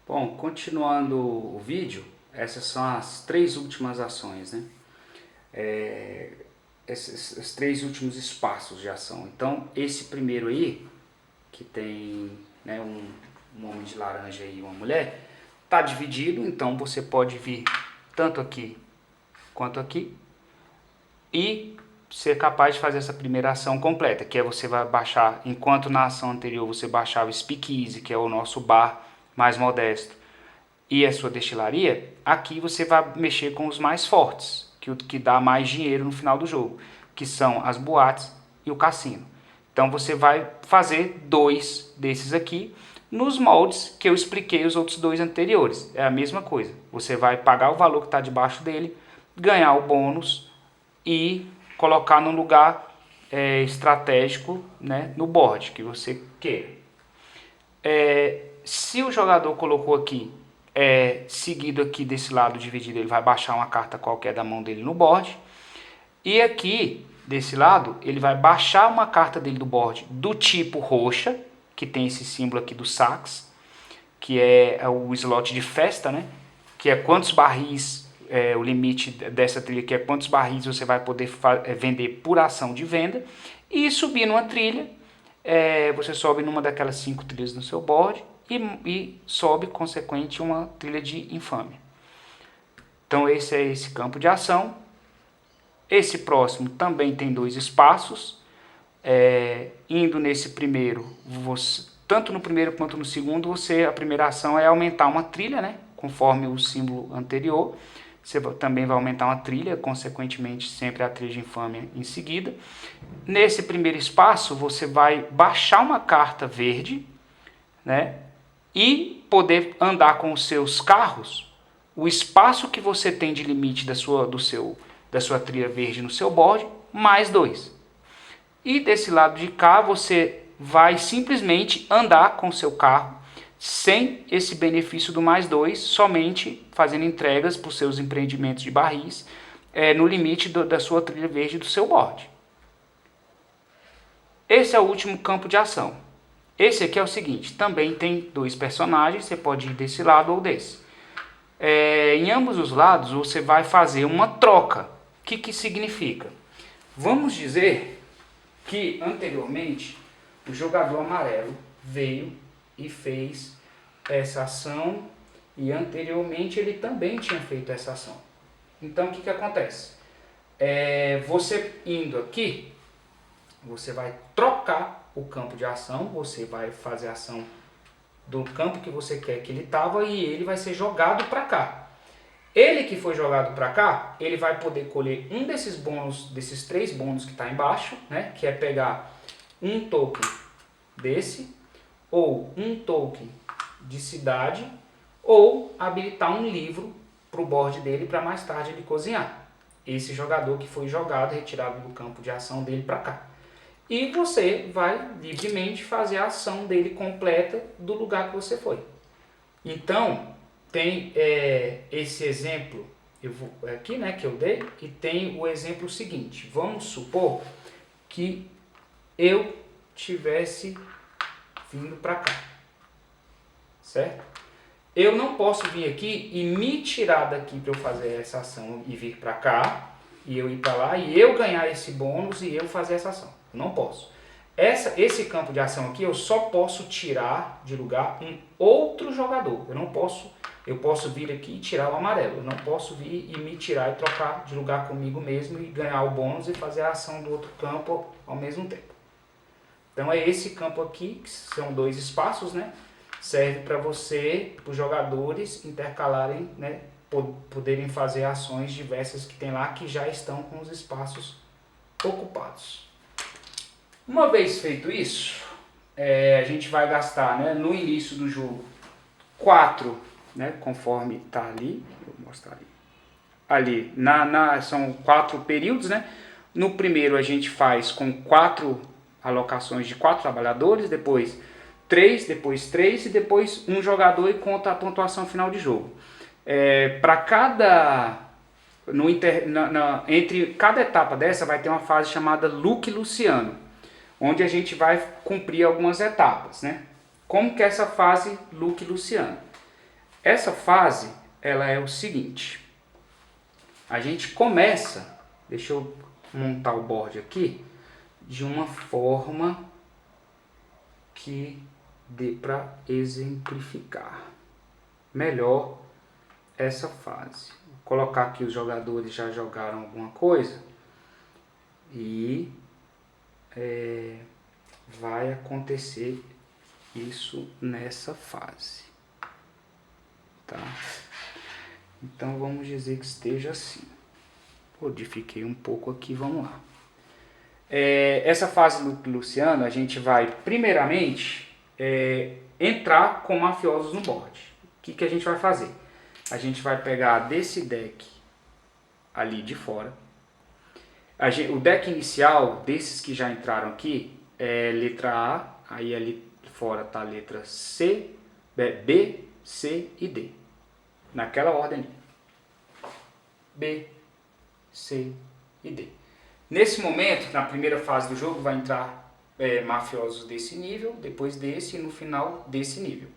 Bom, continuando o vídeo, essas são as três últimas ações, né? Esses três últimos espaços de ação. Então, esse primeiro aí, que tem, né, um homem de laranja e uma mulher, tá dividido, então você pode vir tanto aqui quanto aqui e ser capaz de fazer essa primeira ação completa, que é você vai baixar, enquanto na ação anterior você baixava o Speakeasy, que é o nosso bar mais modesto, e a sua destilaria, aqui você vai mexer com os mais fortes, que dá mais dinheiro no final do jogo, que são as boates e o cassino. Então você vai fazer dois desses aqui nos moldes que eu expliquei os outros dois anteriores. É a mesma coisa. Você vai pagar o valor que está debaixo dele, ganhar o bônus e colocar num lugar estratégico, né, no board que você queira. Se o jogador colocou aqui seguido aqui desse lado dividido, ele vai baixar uma carta qualquer da mão dele no board. E aqui, desse lado, ele vai baixar uma carta dele do board do tipo roxa, que tem esse símbolo aqui do sax, que é o slot de festa, né? Que é quantos barris, o limite dessa trilha aqui é quantos barris você vai poder vender por ação de venda. E subir numa trilha, você sobe numa daquelas 5 trilhas no seu board e sobe, consequente, uma trilha de infâmia. Então esse é esse campo de ação. Esse próximo também tem 2 espaços. Indo nesse primeiro, tanto no primeiro quanto no segundo, a primeira ação é aumentar uma trilha, né? Conforme o símbolo anterior. Você também vai aumentar uma trilha, consequentemente sempre a trilha de infâmia em seguida. Nesse primeiro espaço, você vai baixar uma carta verde, né? E poder andar com os seus carros, o espaço que você tem de limite da sua trilha verde no seu board, mais 2. E desse lado de cá, você vai simplesmente andar com o seu carro, sem esse benefício do mais 2, somente fazendo entregas para os seus empreendimentos de barris, no limite da sua trilha verde do seu board. Esse é o último campo de ação. Esse aqui é o seguinte, também tem 2 personagens, você pode ir desse lado ou desse. Em ambos os lados você vai fazer uma troca. O que significa? Vamos dizer que anteriormente o jogador amarelo veio e fez essa ação e anteriormente ele também tinha feito essa ação. Então o que acontece? Você indo aqui, você vai trocar o campo de ação, você vai fazer a ação do campo que você quer que ele estava e ele vai ser jogado para cá. Ele que foi jogado para cá, ele vai poder colher um desses bônus, desses 3 bônus que está embaixo, né? Que é pegar um token desse, ou um token de cidade, ou habilitar um livro para o board dele para mais tarde ele cozinhar. Esse jogador que foi jogado, retirado do campo de ação dele para cá. E você vai livremente fazer a ação dele completa do lugar que você foi. Então, tem esse exemplo aqui, né, que eu dei, e tem o exemplo seguinte. Vamos supor que eu tivesse vindo para cá, certo? Eu não posso vir aqui e me tirar daqui para eu fazer essa ação e vir para cá, e eu ir para lá, e eu ganhar esse bônus e eu fazer essa ação. Eu não posso. Esse campo de ação aqui eu só posso tirar de lugar um outro jogador. Eu posso vir aqui e tirar o amarelo. Eu não posso vir e me tirar e trocar de lugar comigo mesmo e ganhar o bônus e fazer a ação do outro campo ao mesmo tempo. Então é esse campo aqui, que são 2 espaços, né? Serve para os jogadores intercalarem, né? Poderem fazer ações diversas que tem lá que já estão com os espaços ocupados. Uma vez feito isso, a gente vai gastar, né, no início do jogo 4, né, conforme está ali, vou mostrar ali, são 4 períodos, né? No primeiro a gente faz com 4 alocações de 4 trabalhadores, depois 3, depois 3 e depois um jogador e conta a pontuação final de jogo. Para entre cada etapa dessa vai ter uma fase chamada Luke Luciano, onde a gente vai cumprir algumas etapas, né? Como que é essa fase Luke Luciano? Essa fase, ela é o seguinte. A gente começa, deixa eu montar o board aqui, de uma forma que dê para exemplificar melhor essa fase. Vou colocar aqui os jogadores já jogaram alguma coisa e vai acontecer isso nessa fase, tá? Então vamos dizer que esteja assim. Modifiquei um pouco aqui, vamos lá. Essa fase do Luciano, a gente vai primeiramente entrar com mafiosos no board. O que a gente vai fazer? A gente vai pegar desse deck ali de fora. O deck inicial desses que já entraram aqui é letra A, aí ali fora tá a letra C, B, C e D. Naquela ordem ali. B, C e D. Nesse momento, na primeira fase do jogo, vai entrar mafiosos desse nível, depois desse e no final desse nível.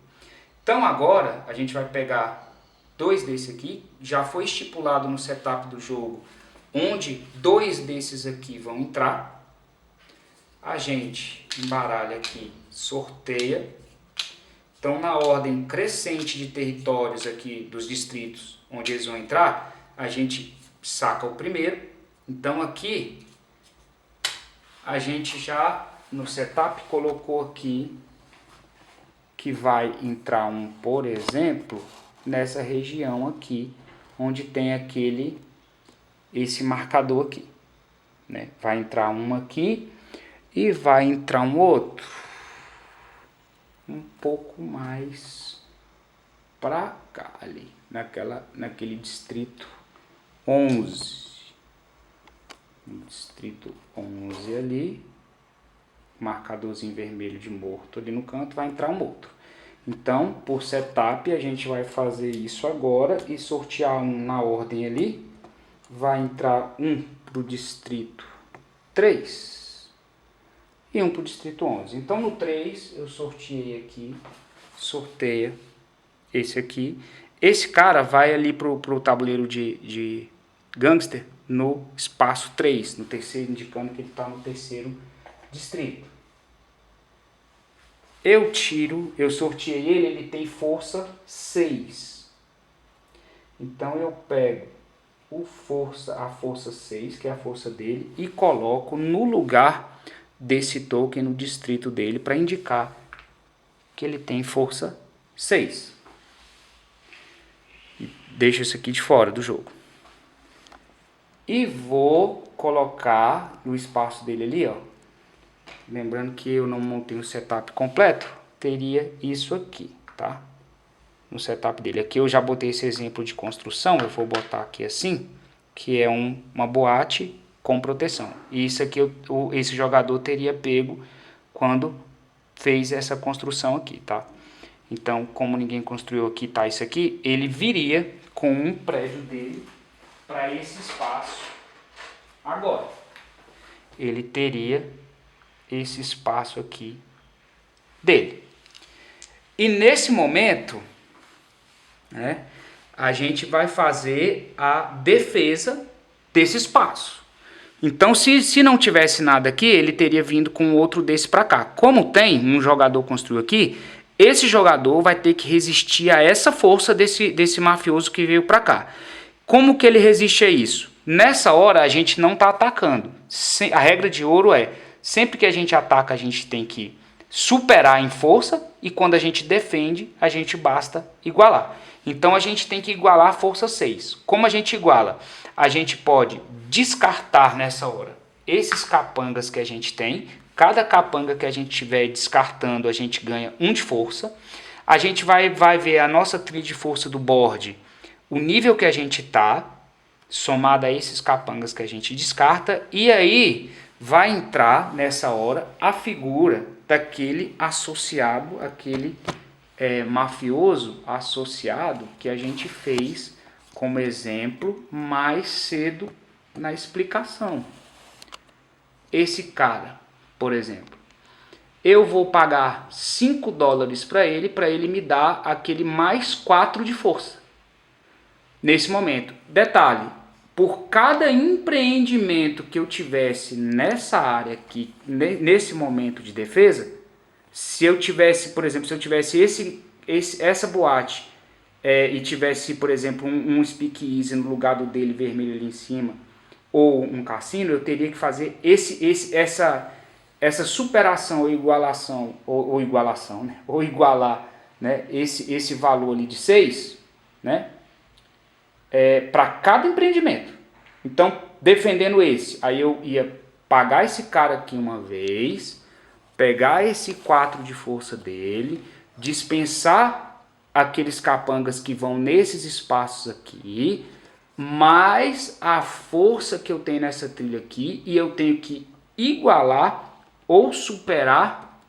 Então agora a gente vai pegar 2 desse aqui, já foi estipulado no setup do jogo onde 2 desses aqui vão entrar. A gente embaralha aqui, sorteia. Então na ordem crescente de territórios aqui dos distritos onde eles vão entrar, a gente saca o primeiro. Então aqui a gente já no setup colocou aqui que vai entrar um, por exemplo, nessa região aqui, onde tem esse marcador aqui, né? Vai entrar um aqui e vai entrar um outro um pouco mais para cá ali, naquele distrito 11. Distrito 11 ali, marcadorzinho vermelho de morto ali no canto, vai entrar um outro. Então, por setup, a gente vai fazer isso agora e sortear um na ordem ali. Vai entrar um para o distrito 3 e um para o distrito 11. Então, no 3, eu sorteei aqui, sorteia esse aqui. Esse cara vai ali para o tabuleiro de gangster no espaço 3, no terceiro, indicando que ele está no terceiro distrito. Eu sorteei ele tem força 6. Então eu pego a força 6, que é a força dele, e coloco no lugar desse token no distrito dele para indicar que ele tem força 6. E deixo isso aqui de fora do jogo. E vou colocar no espaço dele ali, ó. Lembrando que eu não montei o setup completo, teria isso aqui, tá? No setup dele. Aqui eu já botei esse exemplo de construção, eu vou botar aqui assim, que é uma boate com proteção. E isso aqui esse jogador teria pego quando fez essa construção aqui, tá? Então, como ninguém construiu aqui, tá isso aqui, ele viria com um prédio dele para esse espaço agora. Ele teria esse espaço aqui dele. E nesse momento, né, a gente vai fazer a defesa desse espaço. Então, se não tivesse nada aqui, ele teria vindo com outro desse para cá. Como tem um jogador construiu aqui, esse jogador vai ter que resistir a essa força desse mafioso que veio para cá. Como que ele resiste a isso? Nessa hora, a gente não está atacando. A regra de ouro é, sempre que a gente ataca, a gente tem que superar em força, e quando a gente defende, a gente basta igualar. Então a gente tem que igualar a força 6. Como a gente iguala? A gente pode descartar nessa hora esses capangas que a gente tem. Cada capanga que a gente estiver descartando, a gente ganha 1 de força. A gente vai ver a nossa trilha de força do board, o nível que a gente está, somado a esses capangas que a gente descarta, e aí vai entrar nessa hora a figura daquele associado, aquele mafioso associado que a gente fez como exemplo mais cedo na explicação. Esse cara, por exemplo, eu vou pagar 5 dólares para ele me dar aquele mais 4 de força. Nesse momento. Detalhe, por cada empreendimento que eu tivesse nessa área aqui, nesse momento de defesa, se eu tivesse, por exemplo, se eu tivesse essa boate e tivesse, por exemplo, um speakeasy no lugar do dele vermelho ali em cima, ou um cassino, eu teria que fazer essa superação ou igualação, ou igualação, né? Ou igualar, né? esse valor ali de 6, né? Para cada empreendimento. Então, defendendo esse, aí eu ia pagar esse cara aqui uma vez, pegar esse 4 de força dele, dispensar aqueles capangas que vão nesses espaços aqui, mais a força que eu tenho nessa trilha aqui, e eu tenho que igualar ou superar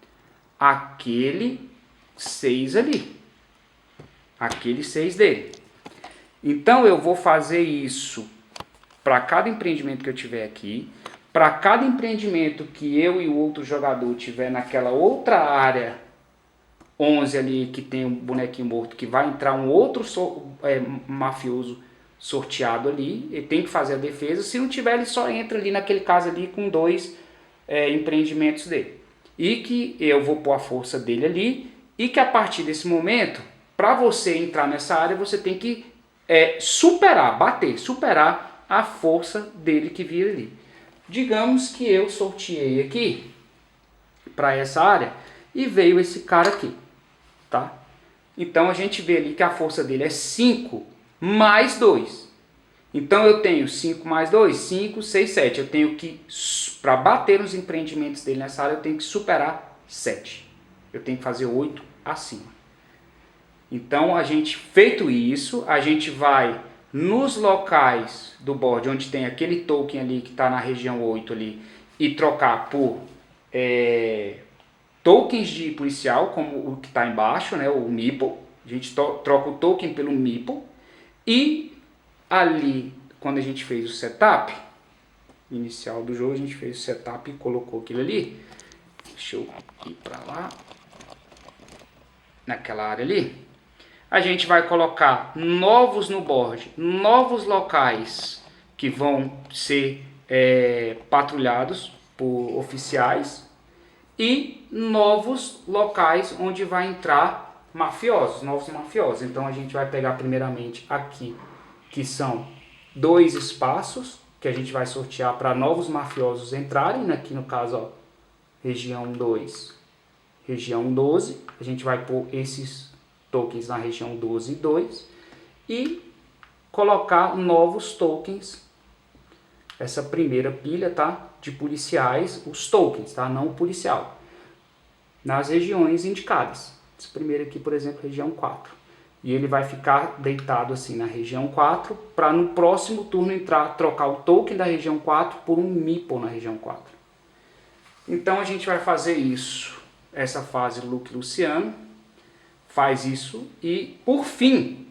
aquele 6 ali. Aquele 6 dele. Então eu vou fazer isso para cada empreendimento que eu tiver aqui, para cada empreendimento que eu e o outro jogador tiver naquela outra área 11 ali que tem um bonequinho morto, que vai entrar um outro mafioso sorteado ali, ele tem que fazer a defesa. Se não tiver, ele só entra ali naquele caso ali com 2 empreendimentos dele. E que eu vou pôr a força dele ali, e que a partir desse momento, para você entrar nessa área, você tem que superar a força dele que vira ali. Digamos que eu sorteei aqui para essa área e veio esse cara aqui, tá? Então a gente vê ali que a força dele é 5 mais 2. Então eu tenho 5 mais 2, 5, 6, 7. Eu tenho que, para bater nos empreendimentos dele nessa área, eu tenho que superar 7. Eu tenho que fazer 8 acima. Então, a gente, feito isso, a gente vai nos locais do board, onde tem aquele token ali que está na região 8 ali, e trocar por tokens de policial, como o que está embaixo, né, o Meeple. A gente troca o token pelo Meeple. E ali, quando a gente fez o setup inicial do jogo, a gente fez o setup e colocou aquilo ali. Deixa eu ir para lá. Naquela área ali. A gente vai colocar novos no board, novos locais que vão ser patrulhados por oficiais e novos locais onde vai entrar mafiosos, novos mafiosos. Então a gente vai pegar primeiramente aqui, que são 2 espaços que a gente vai sortear para novos mafiosos entrarem, aqui no caso, ó, região 2, região 12, a gente vai pôr esses tokens na região 12 e 2 e colocar novos tokens, essa primeira pilha, tá, de policiais, os tokens, tá, não o policial, nas regiões indicadas. Esse primeiro aqui, por exemplo, região 4. E ele vai ficar deitado assim na região 4, para no próximo turno trocar o token da região 4 por um Meeple na região 4. Então a gente vai fazer isso, essa fase Luke Luciano, faz isso e, por fim,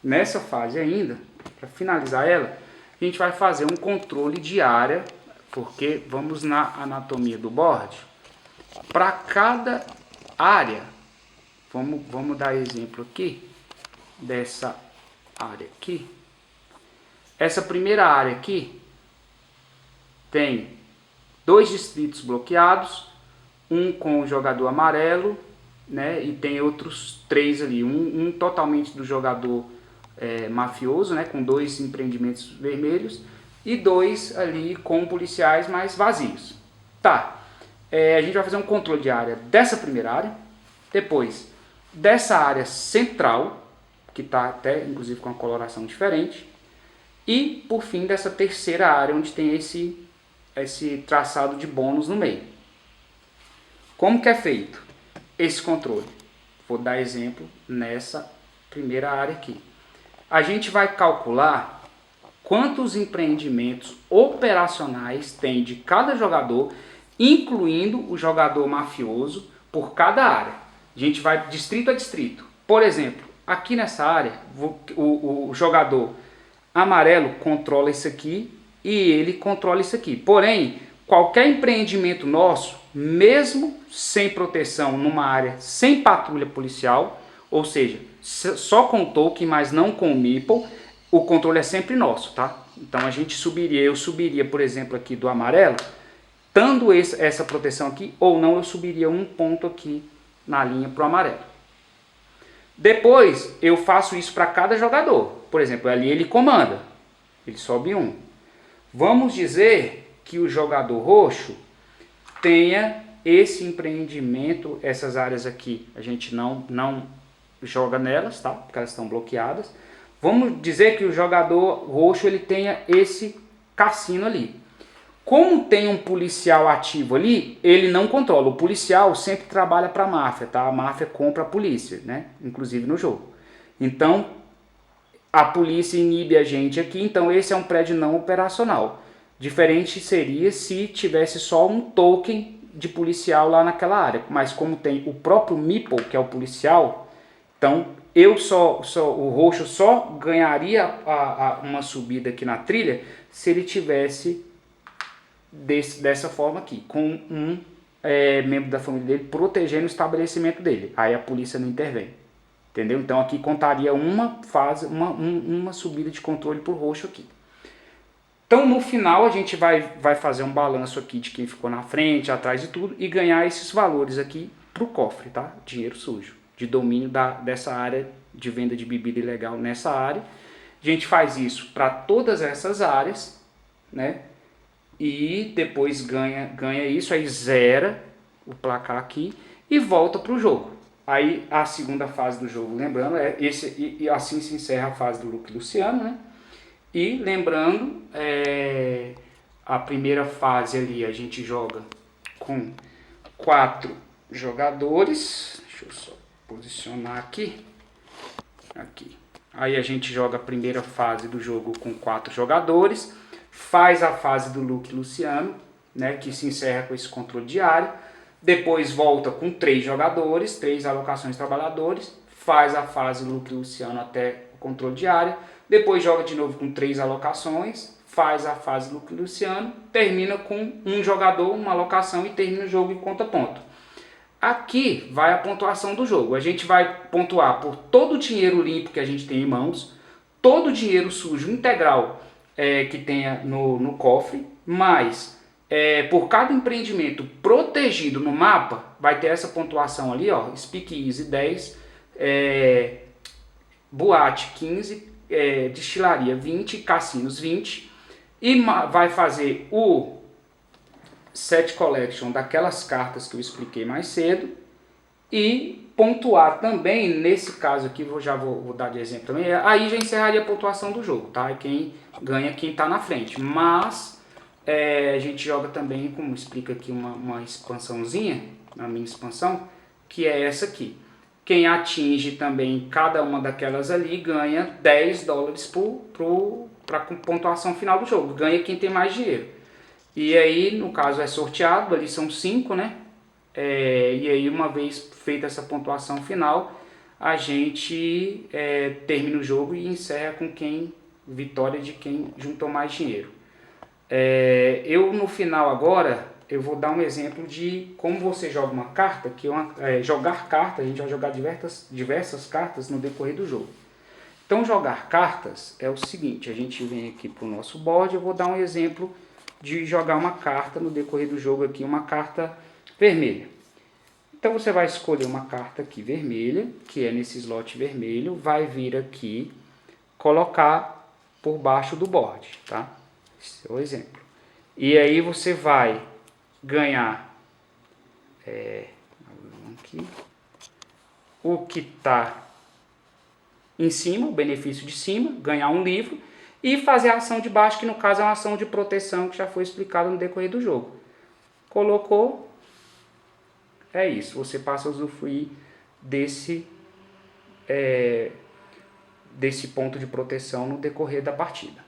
nessa fase ainda, para finalizar ela, a gente vai fazer um controle de área, porque vamos na anatomia do board, para cada área, vamos dar exemplo aqui, dessa área aqui. Essa primeira área aqui tem 2 distritos bloqueados, um com o jogador amarelo, né, e tem outros 3 ali, um totalmente do jogador mafioso, né, com 2 empreendimentos vermelhos, e 2 ali com policiais mais vazios. Tá, a gente vai fazer um controle de área dessa primeira área, depois dessa área central, que está até inclusive com uma coloração diferente, e por fim dessa terceira área, onde tem esse traçado de bônus no meio. Como que é feito esse controle? Vou dar exemplo nessa primeira área aqui. A gente vai calcular quantos empreendimentos operacionais tem de cada jogador, incluindo o jogador mafioso, por cada área. A gente vai distrito a distrito. Por exemplo, aqui nessa área, o jogador amarelo controla isso aqui e ele controla isso aqui. Porém, qualquer empreendimento nosso, mesmo sem proteção numa área sem patrulha policial, ou seja, só com o token, mas não com o meeple, o controle é sempre nosso, tá? Então eu subiria, por exemplo, aqui do amarelo, dando essa proteção aqui, ou não, eu subiria um ponto aqui na linha para o amarelo. Depois eu faço isso para cada jogador. Por exemplo, ali ele comanda, ele sobe um. Vamos dizer que o jogador roxo tenha esse empreendimento, essas áreas aqui, a gente não joga nelas, tá? Porque elas estão bloqueadas. Vamos dizer que o jogador roxo ele tenha esse cassino ali. Como tem um policial ativo ali, ele não controla. O policial sempre trabalha para a máfia, tá? A máfia compra a polícia, né? Inclusive no jogo. Então, a polícia inibe a gente aqui, então esse é um prédio não operacional. Diferente seria se tivesse só um token de policial lá naquela área. Mas como tem o próprio meeple, que é o policial, então o roxo só ganharia uma subida aqui na trilha se ele tivesse dessa forma aqui, com um membro da família dele protegendo o estabelecimento dele. Aí a polícia não intervém. Entendeu? Então aqui contaria uma fase, uma subida de controle por roxo aqui. Então no final a gente vai fazer um balanço aqui de quem ficou na frente, atrás de tudo e ganhar esses valores aqui para o cofre, tá? Dinheiro sujo, de domínio dessa área de venda de bebida ilegal nessa área. A gente faz isso para todas essas áreas, né? E depois ganha isso, aí zera o placar aqui e volta para o jogo. Aí a segunda fase do jogo, lembrando, e assim se encerra a fase do Luke Luciano, né? E lembrando, a primeira fase ali a gente joga com 4 jogadores. Deixa eu só posicionar aqui. Aí a gente joga a primeira fase do jogo com 4 jogadores. Faz a fase do Luke Luciano, né, que se encerra com esse controle diário. Depois volta com 3 jogadores, 3 alocações de trabalhadores. Faz a fase do Luke Luciano até o controle diário. Depois joga de novo com 3 alocações. Faz a fase do Luke Luciano. Termina com um jogador, uma alocação e termina o jogo e conta ponto. Aqui vai a pontuação do jogo. A gente vai pontuar por todo o dinheiro limpo que a gente tem em mãos. Todo o dinheiro sujo integral que tenha no cofre, mas por cada empreendimento protegido no mapa, vai ter essa pontuação ali, ó, Speakeasy 10, Boate 15, Destilaria 20, Cassinos 20, e vai fazer o Set Collection daquelas cartas que eu expliquei mais cedo, e pontuar também, nesse caso aqui, já vou dar de exemplo também, aí já encerraria a pontuação do jogo, tá? Quem ganha quem está na frente, mas a gente joga também, como explica aqui, uma expansãozinha, uma mini expansão, que é essa aqui. Quem atinge também cada uma daquelas ali ganha $10 para pontuação final do jogo, ganha quem tem mais dinheiro. E aí, no caso, é sorteado, ali são 5, né? E aí, uma vez feita essa pontuação final, a gente termina o jogo e encerra com vitória de quem juntou mais dinheiro. Eu no final agora, eu vou dar um exemplo de como você joga uma carta, jogar carta, a gente vai jogar diversas cartas no decorrer do jogo. Então jogar cartas é o seguinte, a gente vem aqui para o nosso board, eu vou dar um exemplo de jogar uma carta no decorrer do jogo aqui, uma carta vermelha. Então você vai escolher uma carta aqui vermelha, que é nesse slot vermelho, vai vir aqui, colocar por baixo do board, tá? Esse é o exemplo. E aí você vai ganhar aqui, o que está em cima, o benefício de cima, ganhar um livro, e fazer a ação de baixo, que no caso é uma ação de proteção que já foi explicado no decorrer do jogo. Colocou, é isso, você passa a usufruir desse ponto de proteção no decorrer da partida.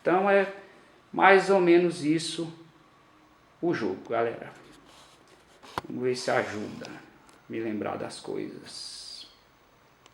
Então é mais ou menos isso o jogo, galera. Vamos ver se ajuda a me lembrar das coisas.